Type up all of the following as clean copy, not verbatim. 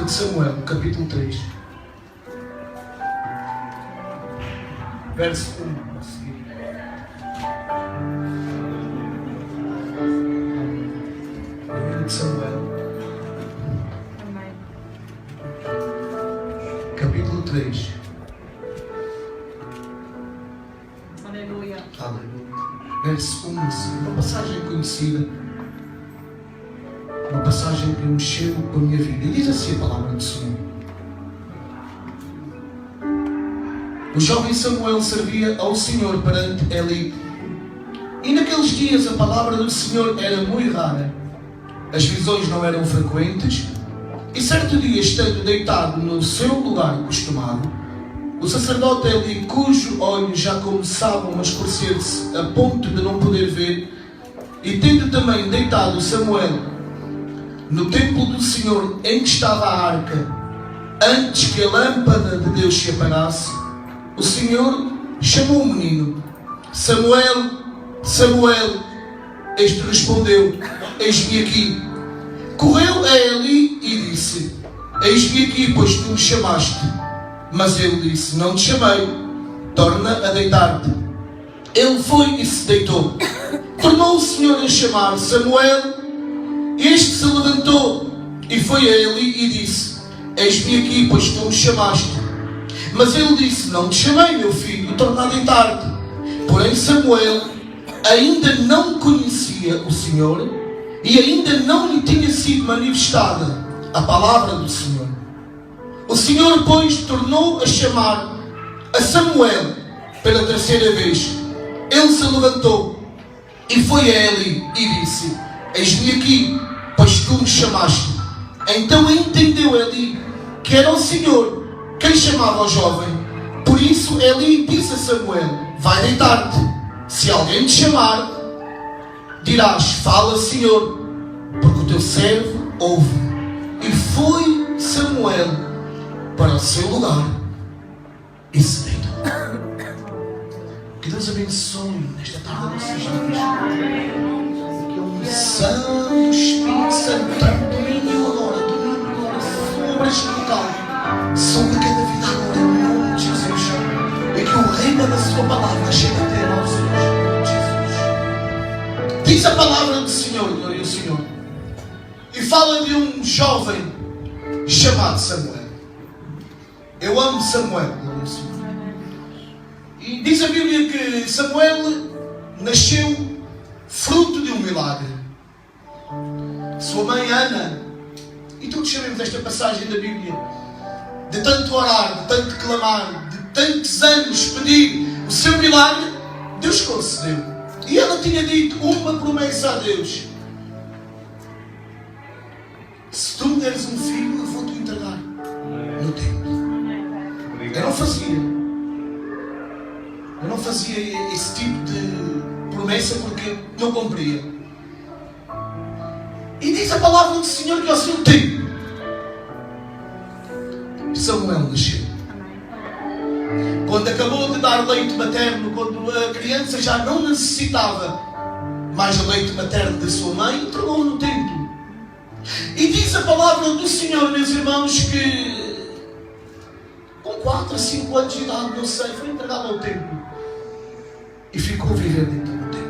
de Samuel, capítulo 3, verso 1 a seguir. Livro de Samuel, capítulo 3. Aleluia. Aleluia. Verso 1 a seguir. Uma passagem conhecida. Uma passagem que mexeu com a minha vida. E diz assim a palavra do Senhor. O jovem Samuel servia ao Senhor perante Eli. E naqueles dias a palavra do Senhor era muito rara. As visões não eram frequentes. E certo dia, estando deitado no seu lugar costumado, o sacerdote Eli, cujos olhos já começavam a escurecer-se a ponto de não poder ver, e tendo também deitado Samuel no templo do Senhor em que estava a arca, antes que a lâmpada de Deus se apagasse, o Senhor chamou o menino: Samuel, Samuel. Este respondeu: eis-me aqui. Correu a Eli e disse: eis-me aqui, pois tu me chamaste. Mas ele disse: não te chamei, torna a deitar-te. Ele foi e se deitou. Tornou o Senhor a chamar: Samuel. Este se levantou e foi a Eli e disse: eis-me aqui, pois tu me chamaste. Mas ele disse: não te chamei, meu filho, torna a deitar-te. Porém Samuel ainda não conhecia o Senhor e ainda não lhe tinha sido manifestada a palavra do Senhor. O Senhor, pois, tornou a chamar a Samuel pela terceira vez. Ele se levantou e foi a Eli e disse: eis-me aqui, pois tu me chamaste. Então entendeu Eli que era o Senhor quem chamava o jovem. Por isso Eli disse a Samuel: vai deitar-te. Se alguém te chamar, dirás: fala, Senhor, porque o teu servo ouve. E foi Samuel para o seu lugar e se deitou. Que Deus abençoe nesta tarde a vocês vidas. Que a unção do Espírito Santo tenha domínio agora sobre este local, sobre cada vida agora, em nome de Jesus. E que o reino da sua palavra chegue até nós hoje, Jesus. Diz a palavra do Senhor, glória ao Senhor, e fala de um jovem chamado Samuel. Eu amo Samuel, glória ao Senhor. E diz a Bíblia que Samuel nasceu fruto de um milagre. Sua mãe Ana, e todos sabemos esta passagem da Bíblia, de tanto orar, de tanto clamar, de tantos anos pedir o seu milagre, Deus concedeu. E ela tinha dito uma promessa a Deus: se tu me deres um filho, eu vou-te entregar no templo. Eu não fazia esse tipo de promessa porque não cumpria. E diz a palavra do Senhor que ao seu tempo Samuel nasceu. Quando acabou de dar leite materno, quando a criança já não necessitava mais o leite materno da sua mãe, entregou no templo. E diz a palavra do Senhor, meus irmãos, que com 4 a 5 anos de idade, não sei, foi entregado ao templo e ficou a viver dentro do templo.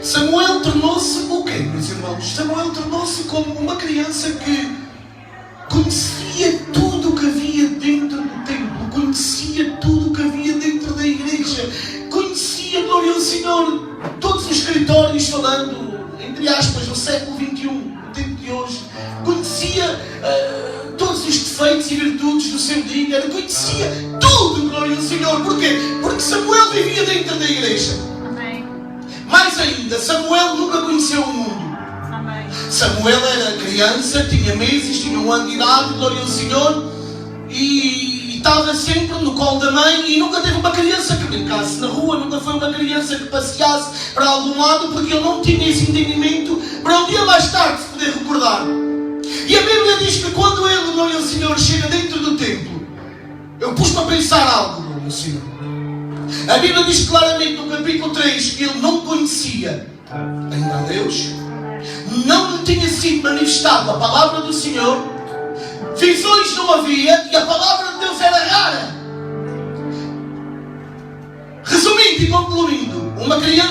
Samuel tornou-se o quê, meus irmãos? Samuel tornou-se como uma criança que conhecia tudo o que havia dentro do templo, conhecia tudo o que havia dentro da igreja, conhecia, glória ao Senhor, todos os escritórios, falando, entre aspas, no século XXI, no tempo de hoje, conhecia todos os defeitos e virtudes do seu líder, conhecia tudo, glória ao Senhor. Porquê? Porque Samuel vivia dentro da igreja. Amém. Mais ainda, Samuel nunca conheceu o mundo. Amém. Samuel era criança, tinha meses, tinha 1 ano de idade, glória ao Senhor, e estava sempre no colo da mãe, e nunca teve uma criança que brincasse na rua, nunca foi uma criança que passeasse para algum lado, porque ele não tinha esse entendimento para um dia mais tarde se poder recordar. E a Bíblia diz que quando ele, glória ao Senhor, chega dentro do templo, eu pus-me a pensar algo, glória ao Senhor. A Bíblia diz claramente no capítulo 3 que ele não conhecia ainda a Deus, não lhe tinha sido manifestado a palavra do Senhor, Visões não havia e a palavra de Deus era rara. Resumindo e concluindo,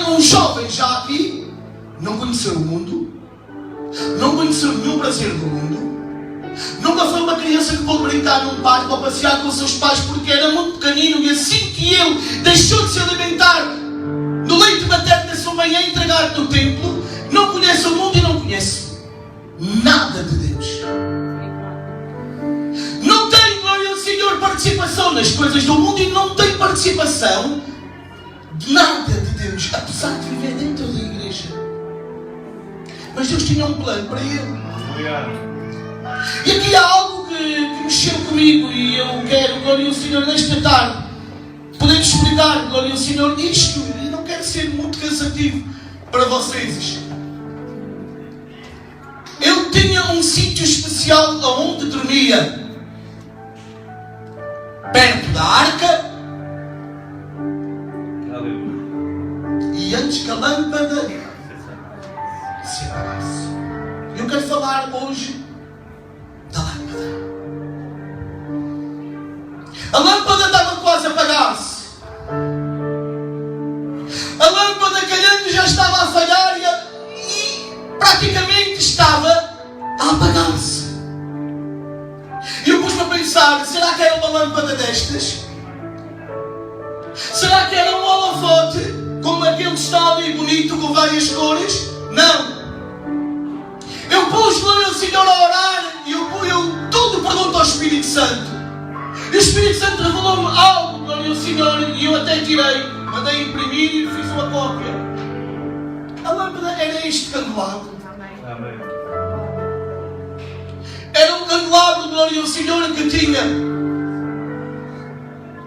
um jovem já aqui não conheceu o mundo, não conheceu nenhum prazer do mundo, nunca foi uma criança que pôde brincar num parque ou passear com os seus pais porque era muito pequenino, e assim que ele deixou de se alimentar no leite materno da sua mãe a entregar no templo, não conhece o mundo e não conhece nada de Deus. Não tem, glória ao Senhor, participação nas coisas do mundo e não tem participação de nada de Deus, apesar de viver dentro da igreja. Mas Deus tinha um plano para ele. E aqui há algo que mexeu comigo e eu quero, glória ao Senhor, nesta tarde poder explicar, glória ao Senhor, isto, e não quero ser muito cansativo para vocês. Ele tinha um sítio especial onde dormia, perto da arca, e antes que a lâmpada se apagasse. Eu quero falar hoje da lâmpada. A lâmpada estava quase a apagar-se. A lâmpada, calhando, já estava a falhar e praticamente estava a apagar-se. E eu pus-me a pensar, será que era uma lâmpada destas? Será que era um holofote, como aquele que está ali bonito, com várias cores? Não. Eu pus, glória ao Senhor, a orar e eu tudo pergunto ao Espírito Santo. E o Espírito Santo revelou-me algo, glória ao Senhor, e eu até tirei, mandei imprimir e fiz uma cópia. A lâmpada era este candelabro. Amém. Era um candelabro, glória ao Senhor, que tinha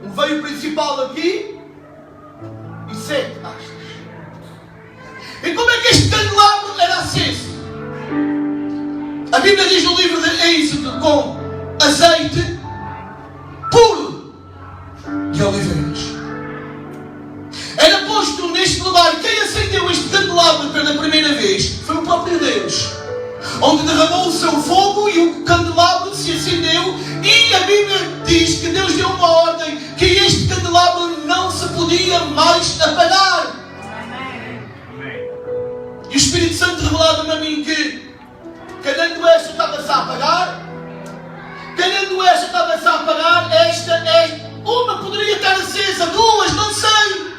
um veio principal aqui e 7 hastes. E como é que este candelabro era aceso? A Bíblia diz no livro de Êxodo, com azeite puro de oliveiras. Era posto neste lugar. Quem acendeu este candelabro pela primeira vez foi o próprio Deus, onde derramou o seu fogo e o candelabro se acendeu. E a Bíblia diz que Deus deu uma ordem que este candelabro não se podia mais apagar. E o Espírito Santo revelava-me a mim que, calhando esta estava-se a apagar, calhando esta estava-se a apagar, uma poderia estar acesa, duas, não sei.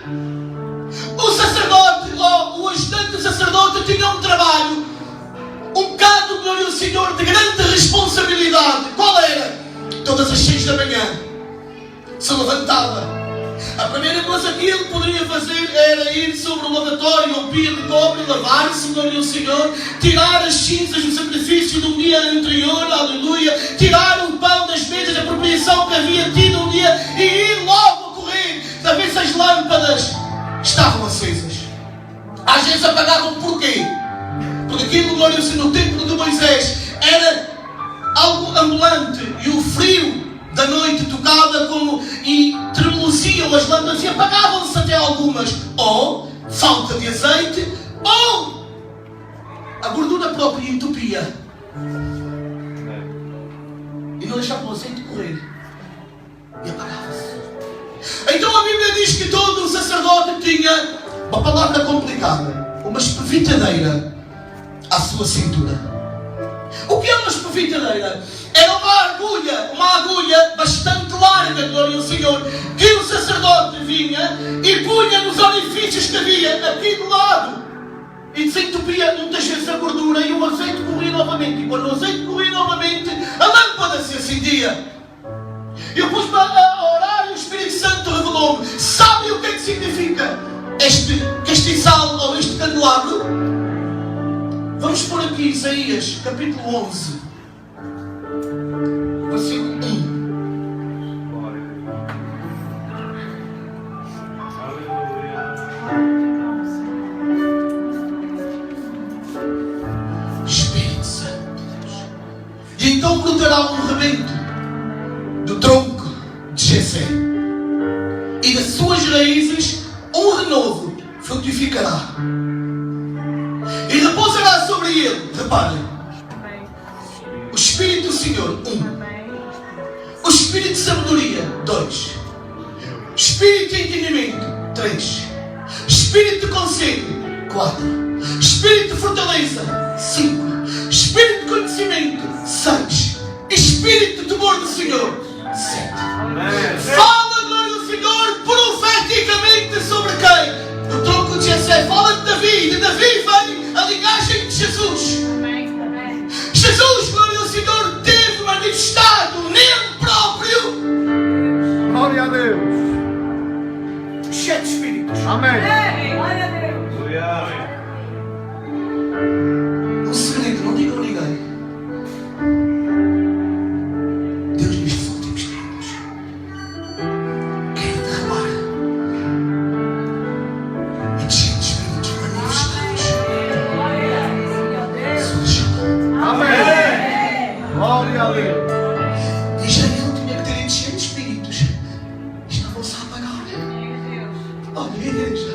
O sacerdote, ou o ajudante do sacerdote, tinha um trabalho, um bocado, glória ao Senhor, de grande responsabilidade. Qual era? Todas as 6 da manhã se levantava. A primeira coisa que ele poderia fazer era ir sobre o lavatório ou pia de cobre, lavar-se, glória ao Senhor, tirar as cinzas do sacrifício do dia anterior, aleluia, tirar o pão das mesas, a apropriação que havia tido um dia e ir logo a correr, a ver se as lâmpadas estavam acesas. Às vezes apagavam porquê? Porque aquilo, glória ao Senhor, no templo de Moisés era algo ambulante e o frio da noite tocava e tremeluziam as lâmpadas e apagavam-se até algumas. Ou falta de azeite, ou a gordura própria entupia e não deixava o azeite correr e apagava-se. Então a Bíblia diz que todo o sacerdote tinha uma palavra complicada, uma espevitadeira à sua cintura. O que é uma espevitadeira? Era uma agulha bastante larga, glória ao Senhor, que o sacerdote vinha e punha nos orifícios que havia aqui do lado e desentupia muitas vezes a gordura e o azeite corria novamente. E quando o azeite corria novamente, a lâmpada se acendia. Eu pus-me a orar e o Espírito Santo revelou-me. Sabe o que é que significa este castiçal ou este candelabro? Vamos pôr aqui Isaías, capítulo 11, versículo 1. Espírito Santo de Deus. E então brotará um rebento do tronco de Jessé, e das suas raízes um renovo frutificará. E repousará sobre ele, reparem, o Espírito do Senhor, Espírito de sabedoria, 2. Espírito de entendimento, 3. Espírito de conselho, 4. Espírito de fortaleza, 5. Espírito de conhecimento, 6. Espírito de temor do Senhor, 7. Fala, glória do Senhor, profeticamente sobre quem? No tronco de Jessé. Fala de Davi. De Davi vem a linhagem de Jesus. Jesus, glória ao Senhor, teve manifestado nele próprio. Glória a Deus. 7 Espíritos. Amém. Glória a Deus. Um segredo, não digam a ninguém. Deus nestes últimos tempos quer derramar e descer de Espíritos manifestados sobre Jacó. Amém. Glória a Deus. E já ele tinha que ter enchido de Espíritos. Estavam-se a apagar. Olha, igreja.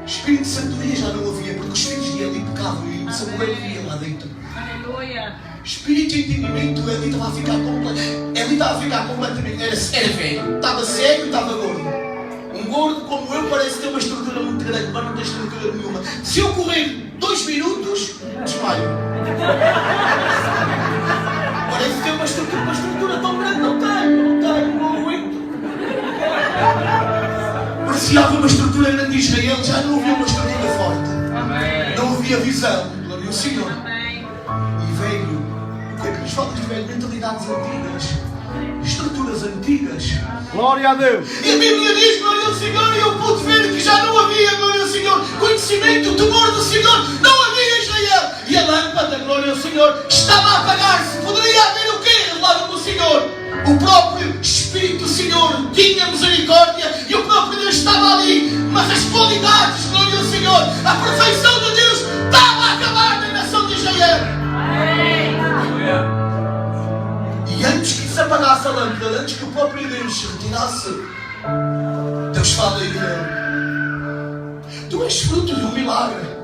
Espírito de sabedoria já não havia, porque os filhos de Eli pecavam e Samuel vivia lá dentro. Aleluia. Espírito de entendimento, Eli estava a ficar completamente. Era velho, estava cego e estava gordo. Um gordo como eu parece ter uma estrutura muito grande, mas não tem estrutura nenhuma. Se eu correr 2 minutos, desmaio. Parece ter uma estrutura tão grande, não aguento. Apreciava uma estrutura grande de Israel, já não havia uma estrutura forte. Não havia visão, glória ao Senhor. E velho, o que é que nos falta de velho? Mentalidades antigas, estruturas antigas. Glória a Deus. E a Bíblia diz, glória ao Senhor, e eu pude ver que já não havia, glória ao Senhor, conhecimento, temor do Senhor, não havia Israel. E a lâmpada, glória ao Senhor, estava a apagar-se. Poderia haver o quê? Revelado do Senhor. O próprio Espírito do Senhor tinha misericórdia e o próprio Deus estava ali. Mas as qualidades, glória ao Senhor, a perfeição de Deus estava a acabar na nação de Israel. E antes que se apagasse a lâmpada, antes que o próprio Deus se retirasse, Deus fala a ele: tu és fruto de um milagre.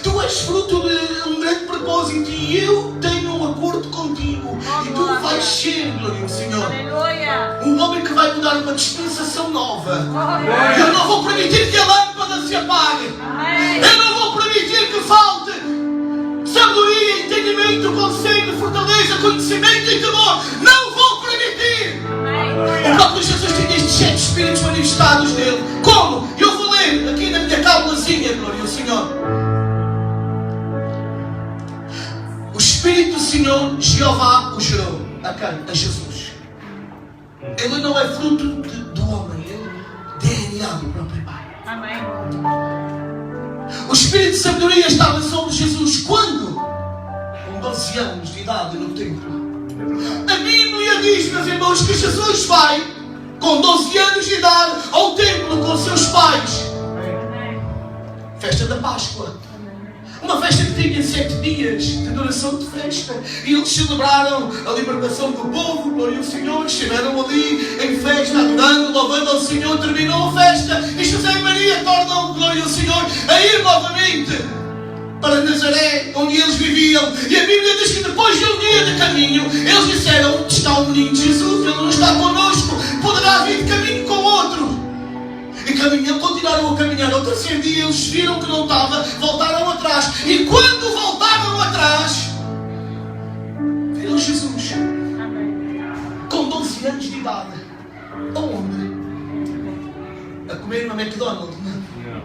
Tu és fruto de um grande propósito e eu tenho um acordo contigo. E tu vais ser, glória ao Senhor, Aleluia. um homem que vai mudar uma dispensação nova. Eu não vou permitir que a lâmpada se apague. Eu não vou permitir que falte sabedoria, entendimento, conselho, fortaleza, conhecimento e temor. Não vou permitir. O próprio Jesus tem estes 7 Espíritos manifestados nele. Como? Eu vou ler aqui na minha cábulazinha, glória ao Senhor. O Espírito do Senhor, Jeová, o gerou. A quem? A Jesus. Ele não é fruto do homem, ele é DNA do próprio Pai. Amém. O Espírito de sabedoria estava sobre Jesus quando? Com 12 anos de idade no templo. A Bíblia diz, meus irmãos, que Jesus vai com 12 anos de idade ao templo com seus pais. Festa da Páscoa. Uma festa que tinha 7 dias de duração de festa. E eles celebraram a libertação do povo, glória ao Senhor. Estiveram ali em festa, adorando, louvando ao Senhor. Terminou a festa e José e Maria tornam, glória ao Senhor, a ir novamente para Nazaré, onde eles viviam. E a Bíblia diz que depois de um dia de caminho, eles disseram: onde está o menino Jesus? Ele não está connosco. Poderá vir de caminho com outro. E continuaram a caminhar. Ao terceiro dia eles viram que não estava, voltaram atrás. E quando voltaram atrás, viram Jesus com 12 anos de idade. Aonde? A comer uma McDonald's? Não.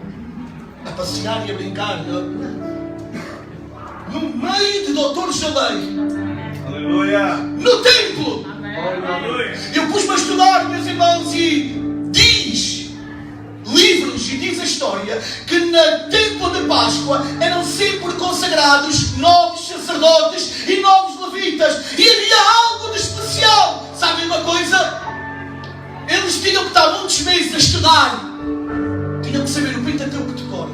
A passear e a brincar? Não. No meio de Doutor Jalei. Aleluia. No templo. Aleluia. Eu pus-me a estudar, meus irmãos, e diz livros e diz a história que no tempo de Páscoa eram sempre consagrados novos sacerdotes e novos levitas, e havia algo de especial. Sabem uma coisa? Eles tinham que estar muitos meses a estudar, tinham que saber o Pentateuco de cor,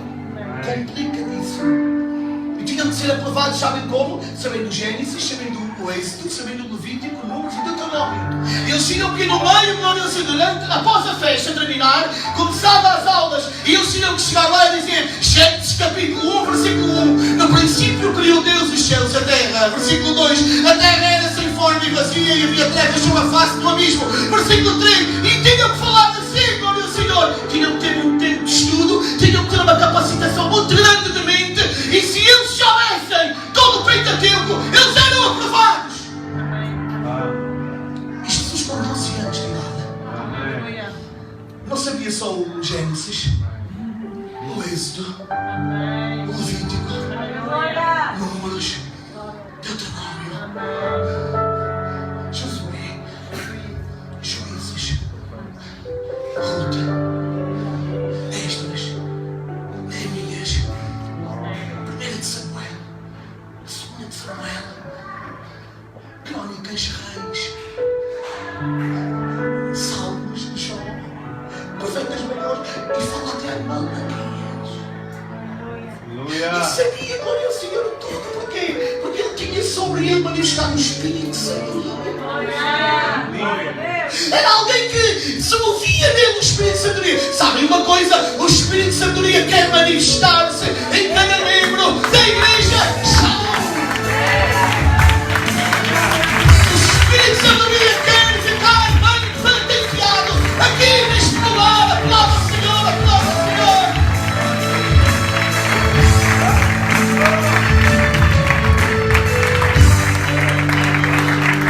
complicadíssimo, e tinham que ser aprovados, sabem como? Sabendo o Gênesis, sabendo o Êxodo, sabendo o Levítico, Números e Deuteronômio. Eles tinham que ir no meio, glória ao Senhor, após a festa terminar, começavam as aulas, e eles tinham que chegar lá e dizer: Gênesis capítulo 1, versículo 1, no princípio criou Deus os céus e a terra. Versículo 2, a terra era sem forma e vazia e havia trevas sobre a face do abismo. Versículo 3. E tinham que falar assim, glória ao Senhor. Tinham que ter um tempo de estudo, tinham que ter uma capacitação muito grande de mente. E se eles soubessem todo o Pentateuco, eles eram aprovados. E Jesus com 12 anos de idade não sabia só o Gênesis, o Êxodo, o Levítico, Números, Deuteronômio, Josué, Juízes, Ruth, Esdras, Neemias, 1 de Samuel, 2 de Samuel, Crônicas, Reis, Salmos, Jó, profetas maiores, e fala até a Malaquias. E sabia, glória ao Senhor, tudo. Porquê? Porque ele tinha sobre ele manifestado o Espírito de sabedoria. Era alguém que se movia nele o Espírito de sabedoria. Sabem uma coisa? O Espírito de sabedoria quer manifestar-se em cada membro da igreja. O Espírito de sabedoria quer ficar bem patenteado aqui neste lugar. Aplauda o Senhor, aplauda o Senhor.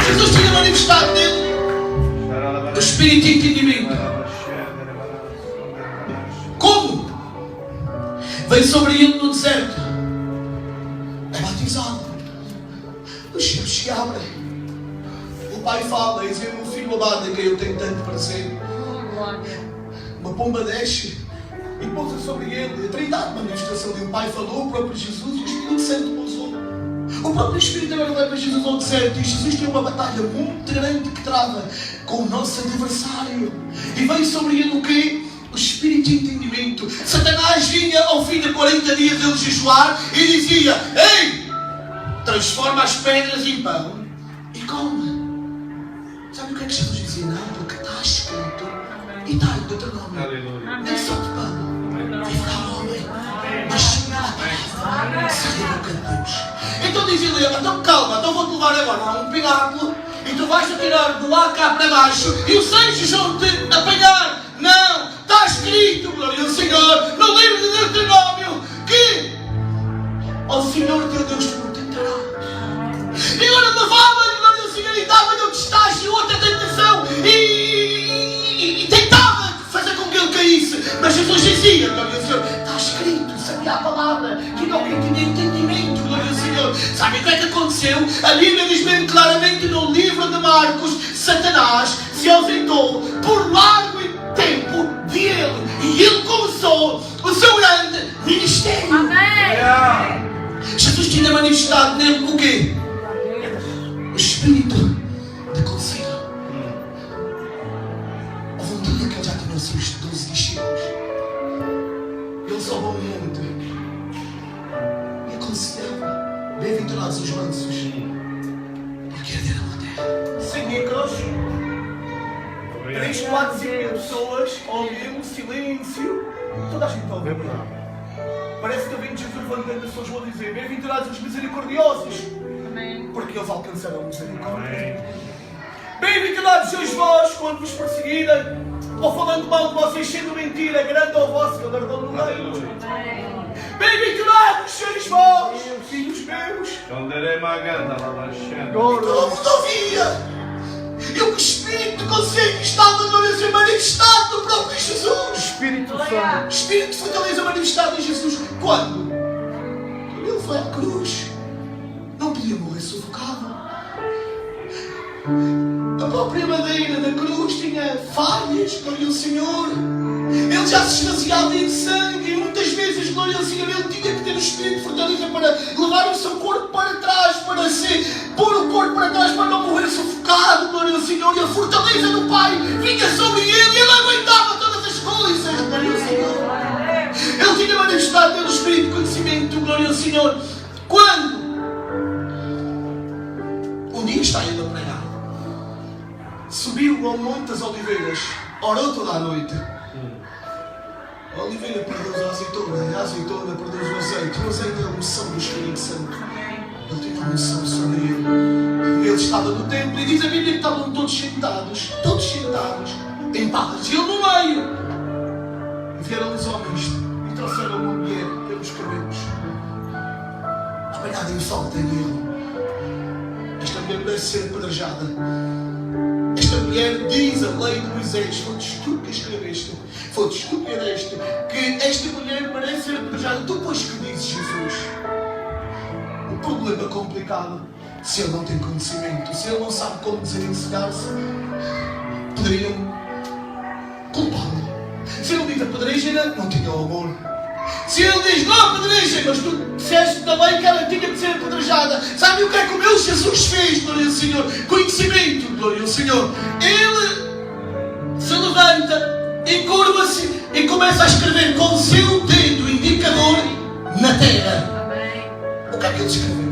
Jesus tinha manifestado nele o Espírito de entendimento. Como? Veio sobre ele no deserto. É batizado. Os céus se abrem. O pai fala, diz: meu filho amado, em quem eu tenho tanto prazer. Uma pomba desce e pousa sobre ele. A trindade, manifestação de um pai falou, o próprio Jesus, e o Espírito Santo pousou. O próprio Espírito agora leva Jesus ao deserto, e Jesus tem uma batalha muito grande que trava com o nosso adversário. E veio sobre ele o quê? O Espírito de entendimento. Satanás vinha ao fim de 40 dias dele jejuar e dizia: ei, transforma as pedras em pão e come. Sabe o que é que Jesus dizia? Não, porque está escrito, e está em Deuteronômio: nem só de pão viverá o homem, mas sim da palavra sai da boca de Deus. Então dizia ele: então calma, então vou-te levar agora a um pináculo e tu vais atirar de lá cá para baixo e os anjos vão-te apanhar. Não, está escrito, glória ao Senhor, no livro de Deuteronômio, que ao Senhor teu Deus te protegerá. E agora levava-lhe, glória ao Senhor, e dava-lhe o destágio, outra tentação, e tentava fazer com que ele caísse. Mas Jesus dizia, glória ao Senhor, está escrito, sabia a palavra, que não quem tinha entendimento, glória ao Senhor. Sabe o que é que aconteceu? A Bíblia diz mesmo claramente no livro de Marcos: Satanás se ausentou por largo tempo dele, e ele começou o seu grande ministério. Amém. Jesus tinha manifestado nele o quê? O Espírito de conselho. Houve um dia que ele já tinha os seus 12 discípulos. Ele sobe ao monte e aconselhava: bem-aventurados os mansos, porque herderam a terra. Sem micros, 3, 4, 5 mil pessoas ouviram silêncio. Toda a gente está a ouvir. Parece que eu venho Jesus levantando as suas mãos a dizer: bem-aventurados os misericordiosos, porque eles alcançarão misericórdia. Bem-aventurados sois vós quando vos perseguirem, ou falando mal de vocês, sendo mentira, grande ao vosso galardão no reino. Bem-aventurados sois vós, filhos meus. Todo mundo ouvia. E o Espírito de conselho estava a ser manifestado no próprio Jesus. Espírito Santo. Espírito de fortaleza manifestado em Jesus. Quando? Quando ele foi à cruz. Não podia morrer sufocado. A própria madeira da cruz tinha falhas, glória ao Senhor. Ele já se esvaziava de sangue e muitas vezes, glória ao Senhor, ele tinha que ter o Espírito de fortaleza para levar o seu corpo para trás, para se pôr o corpo para trás, para não morrer sufocado, glória ao Senhor. E a fortaleza do Pai vinha sobre ele e ele aguentava todas as coisas, glória ao Senhor. Ele tinha manifestado pelo Espírito de conhecimento, glória ao Senhor. Quando? Um dia está ele a pregar. Subiu ao Monte das Oliveiras, orou toda a noite. A oliveira produz a azeitona produz o azeite. O azeite é a unção do Espírito Santo. Ele tem a unção sobre ele. Ele está estava no templo e diz a Bíblia que estavam todos sentados, em paz. E ele no meio. E vieram os homens e trouxeram uma mulher pelos cabelos, apanhada em falta, em erro. Esta mulher merece ser apedrejada. Esta mulher diz a lei de Moisés, foste tu que escreveste, foste tu que deste, que esta mulher merece ser apedrejada. Tu, pois, que dizes, Jesus? O problema complicado, se ele não tem conhecimento, se ele não sabe como desenvencilhar-se, poderiam culpá-lo. Se ele diz apedreja, não tinha o amor. Se ele diz não apedreja, mas tu disseste também que ela tinha de ser apedrejada. Sabe o que é que o meu Jesus fez, glória ao Senhor? Conhecimento, glória ao Senhor. Ele se levanta, encurva-se e começa a escrever com o seu dedo indicador na terra. O que é que ele escreveu?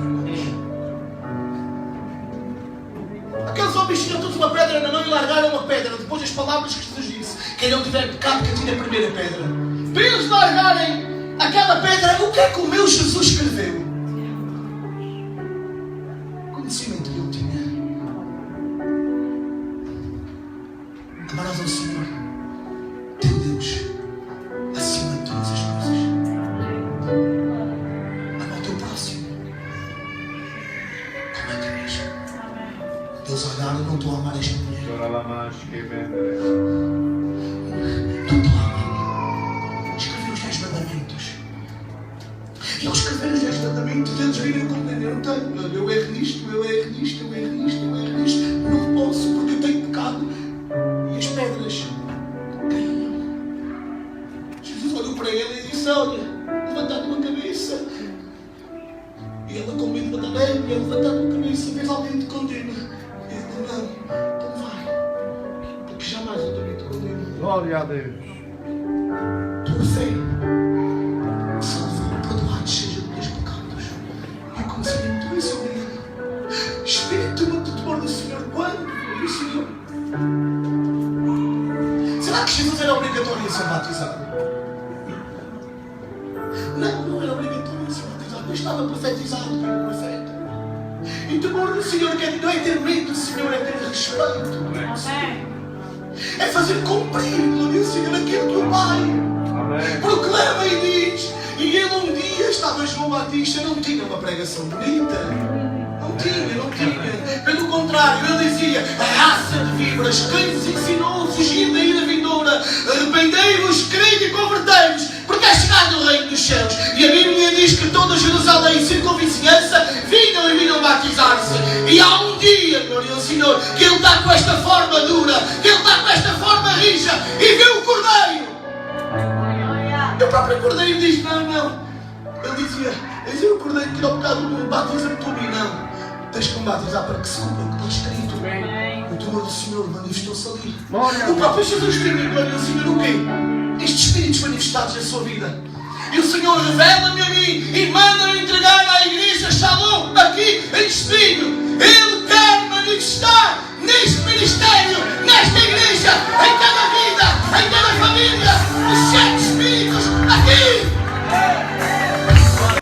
Aqueles homens tinham todos uma pedra na mão e largaram uma pedra. Depois das palavras que Jesus disse: quem não tiver pecado, que atire a primeira pedra. Para eles largarem aquela pedra, o que é que o meu Jesus escreveu? O conhecimento que ele tinha. Amarás ao Senhor, teu Deus, acima de todas as coisas. Ama o teu próximo como a ti mesmo. Eles olharam: não estou a amar esta mulher. Não estou a amar. Escreveu os 10 mandamentos. E ao escrever os 10 mandamentos, eles viram como eu tenho. Eu erro nisto, eu erro nisto, eu erro nisto, eu erro nisto. Não posso porque eu tenho pecado. E as pedras caíam. Jesus olhou para ele e disse: olha, levanta a tua cabeça. E ela com medo de levantar, levanta a tua cabeça, vês alguém te condena. E ele: não, então vai, porque jamais eu também te condeno. Glória a Deus. Tua fé salva, perdoados sejam os teus pecados. E o conhecimento é sobre ele. Espírito no tutor do Senhor, quando? E o Senhor. Será que Jesus era obrigatório a ser batizado? Não, não era obrigatório a ser batizado, mas estava profetizado pelo profeta. E o temor do Senhor não é ter medo do Senhor, é ter respeito. É fazer cumprir, glória ao Senhor, aquilo que o Pai proclama e diz. E ele um dia estava João Batista, não tinha uma pregação bonita. Não tinha. Pelo contrário, ele dizia: a raça de víboras, quem vos ensinou a fugir da ira vindoura? Arrependei-vos, crede e convertei-vos, porque é chegado o reino dos céus. E a Bíblia diz que toda Jerusalém e circunvizinhança vinham batizar-se. E há um dia, glória ao Senhor, que ele está com esta forma dura, que ele está com esta forma rija, e vê o cordeiro. E o próprio cordeiro diz: não. Ele dizia o cordeiro que ao pecado do mundo, batiza-me tu e não. Tens que me batizar para que se cumpra o que está escrito. O temor do Senhor manifestou-se ali. O próprio Jesus tem, glória ao Senhor, o quê? Estes espíritos manifestados na sua vida. E o Senhor revela-me a mim e manda-me entregar à igreja Shalom aqui em Espinho. Ele